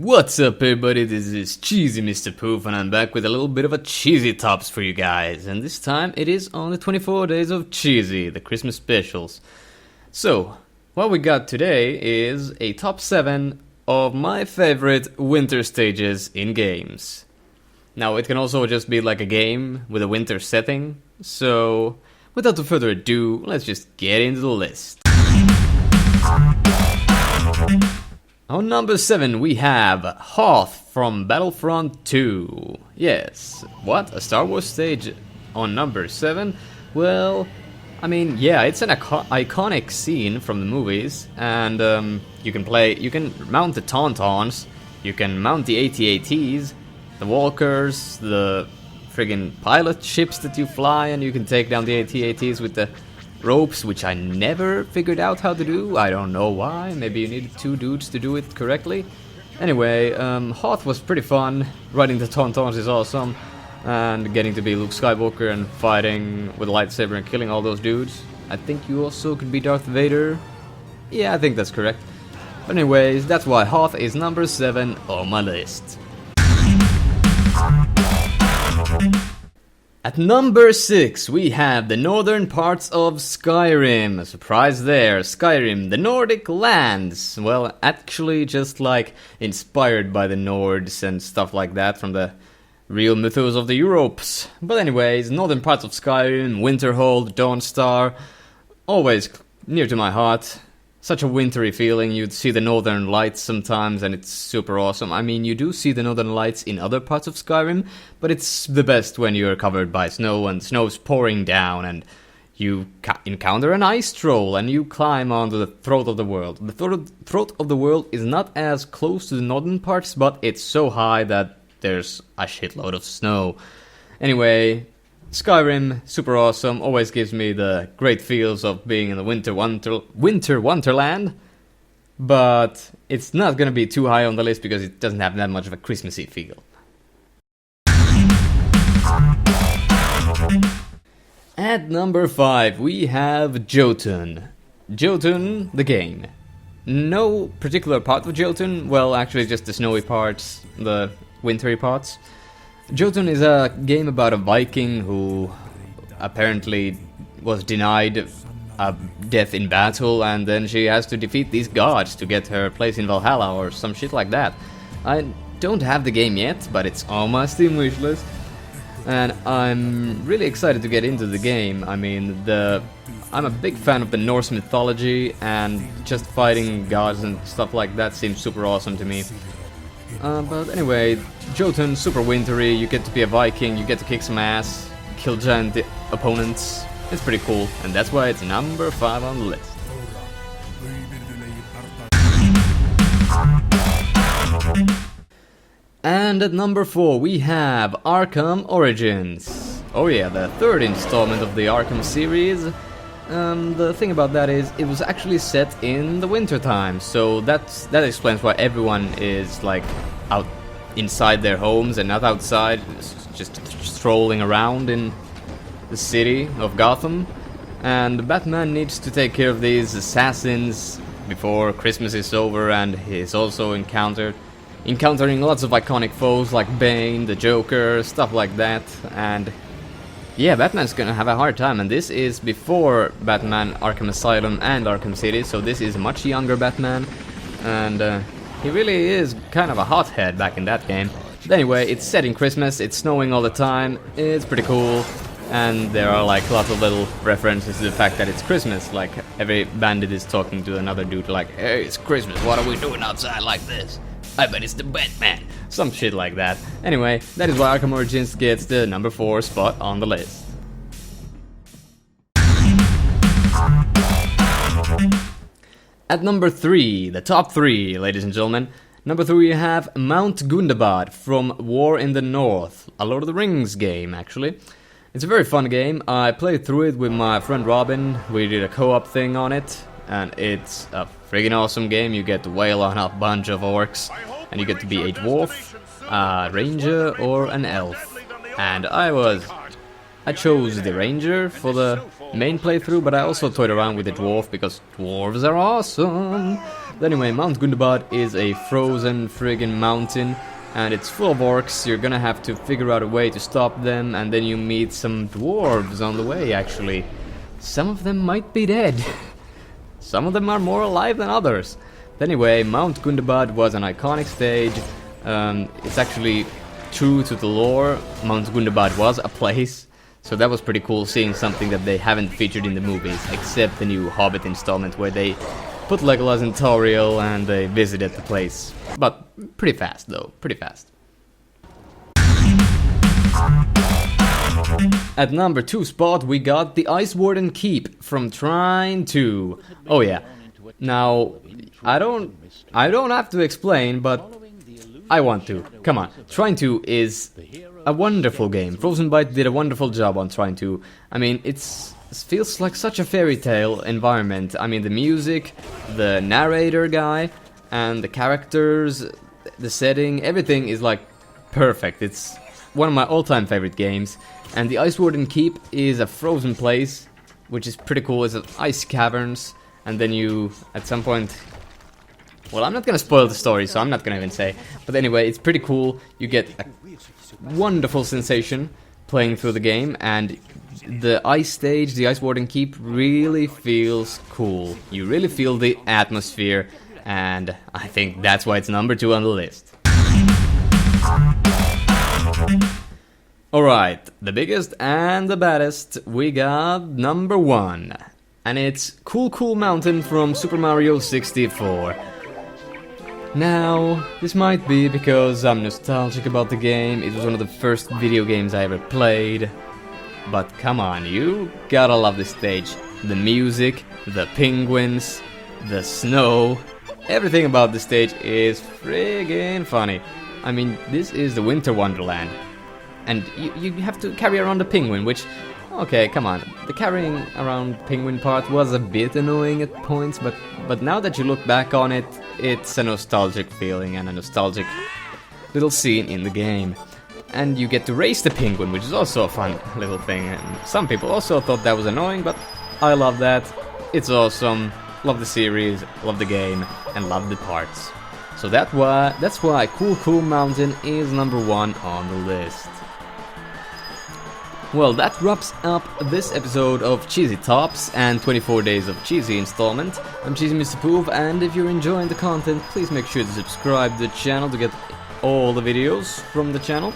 What's up everybody, this is Cheezy Mr. Poof and I'm back with a little bit of a CheezyTops for you guys. And this time it is on the 24 days of Cheezy, the Christmas specials. So, what we got today is a top 7 of my favorite winter stages in games. Now it can also just be like a game with a winter setting. So, without further ado, let's just get into the list. On number 7 we have Hoth from Battlefront 2. Yes, what? A Star Wars stage on number 7? Well, I mean, yeah, it's an iconic scene from the movies, and you can mount the Tauntauns, you can mount the AT-ATs, the Walkers, the friggin' pilot ships that you fly, and you can take down the AT-ATs with the ropes, which I never figured out how to do. I don't know why. Maybe you needed 2 dudes to do it correctly. Anyway, Hoth was pretty fun. Riding the Tauntauns is awesome. And getting to be Luke Skywalker and fighting with a lightsaber and killing all those dudes. I think you also could be Darth Vader. Yeah, I think that's correct. But anyways, that's why Hoth is number 7 on my list. At number 6, we have the northern parts of Skyrim. A surprise there. Skyrim, the Nordic lands. Well, actually just like inspired by the Nords and stuff like that from the real mythos of the Europes. But anyways, northern parts of Skyrim, Winterhold, Dawnstar, always near to my heart. Such a wintry feeling. You'd see the northern lights sometimes and it's super awesome. I mean, you do see the northern lights in other parts of Skyrim, but it's the best when you're covered by snow and snow's pouring down and you encounter an ice troll and you climb onto the throat of the world. The throat of the world is not as close to the northern parts, but it's so high that there's a shitload of snow. Anyway, Skyrim, super awesome, always gives me the great feels of being in the winter wonderland, but it's not gonna be too high on the list because it doesn't have that much of a Christmassy feel. At number 5 we have Jotun. Jotun, the game. No particular part of Jotun, well actually just the snowy parts, the wintry parts. Jotun is a game about a Viking who apparently was denied a death in battle and then she has to defeat these gods to get her place in Valhalla or some shit like that. I don't have the game yet, but it's on my Steam wishlist. And I'm really excited to get into the game. I mean, I'm a big fan of the Norse mythology and just fighting gods and stuff like that seems super awesome to me. But anyway, Jotun, super wintry, you get to be a Viking, you get to kick some ass, kill giant opponents. It's pretty cool, and that's why it's number 5 on the list. And at number 4 we have Arkham Origins. Oh yeah, the 3rd installment of the Arkham series. The thing about that is, it was actually set in the winter time, so that explains why everyone is like out inside their homes and not outside, just strolling around in the city of Gotham. And Batman needs to take care of these assassins before Christmas is over, and he's also encountering lots of iconic foes like Bane, the Joker, stuff like that, and yeah, Batman's gonna have a hard time, and this is before Batman Arkham Asylum and Arkham City, so this is a much younger Batman, and he really is kind of a hothead back in that game. But anyway, it's set in Christmas, it's snowing all the time, it's pretty cool, and there are like lots of little references to the fact that it's Christmas, like every bandit is talking to another dude like, hey, it's Christmas, what are we doing outside like this? I bet it's the Batman. Some shit like that. Anyway, that is why Arkham Origins gets the number 4 spot on the list. At number 3, the top 3, ladies and gentlemen. Number 3 we have Mount Gundabad from War in the North. A Lord of the Rings game, actually. It's a very fun game. I played through it with my friend Robin. We did a co-op thing on it. And it's a friggin' awesome game. You get to wail on a bunch of orcs, and you get to be a dwarf, a ranger, or an elf. And I chose the ranger for the main playthrough, but I also toyed around with the dwarf because dwarves are awesome. But anyway, Mount Gundabad is a frozen friggin' mountain, and it's full of orcs. You're gonna have to figure out a way to stop them, and then you meet some dwarves on the way, actually. Some of them might be dead. Some of them are more alive than others. But anyway, Mount Gundabad was an iconic stage. It's actually true to the lore. Mount Gundabad was a place. So that was pretty cool, seeing something that they haven't featured in the movies, except the new Hobbit installment where they put Legolas in Tauriel and they visited the place. But pretty fast though, pretty fast. At number 2 spot we got the Ice Warden Keep from Trine 2. Oh yeah. Now, I don't have to explain, but I want to. Come on. Trine 2 is a wonderful game. Frozen Byte did a wonderful job on Trine 2. I mean, it feels like such a fairy tale environment. I mean, the music, the narrator guy, and the characters, the setting, everything is like perfect. It's one of my all-time favorite games. And the Ice Warden Keep is a frozen place, which is pretty cool. It's ice caverns, and then you, at some point... Well, I'm not gonna spoil the story, so I'm not gonna even say. But anyway, it's pretty cool. You get a wonderful sensation playing through the game, and the ice stage, the Ice Warden Keep, really feels cool. You really feel the atmosphere, and I think that's why it's number 2 on the list. Alright, the biggest and the baddest, we got number 1. And it's Cool Cool Mountain from Super Mario 64. Now, this might be because I'm nostalgic about the game. It was one of the first video games I ever played. But come on, you gotta love this stage. The music, the penguins, the snow, everything about the stage is friggin' funny. I mean, this is the Winter Wonderland. And you have to carry around a penguin, which... Okay, come on. The carrying around penguin part was a bit annoying at points, but now that you look back on it, it's a nostalgic feeling and a nostalgic little scene in the game. And you get to race the penguin, which is also a fun little thing. And some people also thought that was annoying, but I love that. It's awesome. Love the series, love the game, and love the parts. So that's why Cool Cool Mountain is number 1 on the list. Well, that wraps up this episode of CheezyTops and 24 Days of Cheesy installment. I'm Cheezy Mr. Poof, and if you're enjoying the content, please make sure to subscribe to the channel to get all the videos from the channel.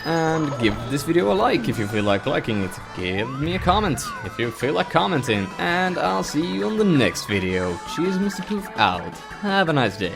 And give this video a like if you feel like liking it. Give me a comment if you feel like commenting. And I'll see you on the next video. Cheezy Mr. Poof out. Have a nice day.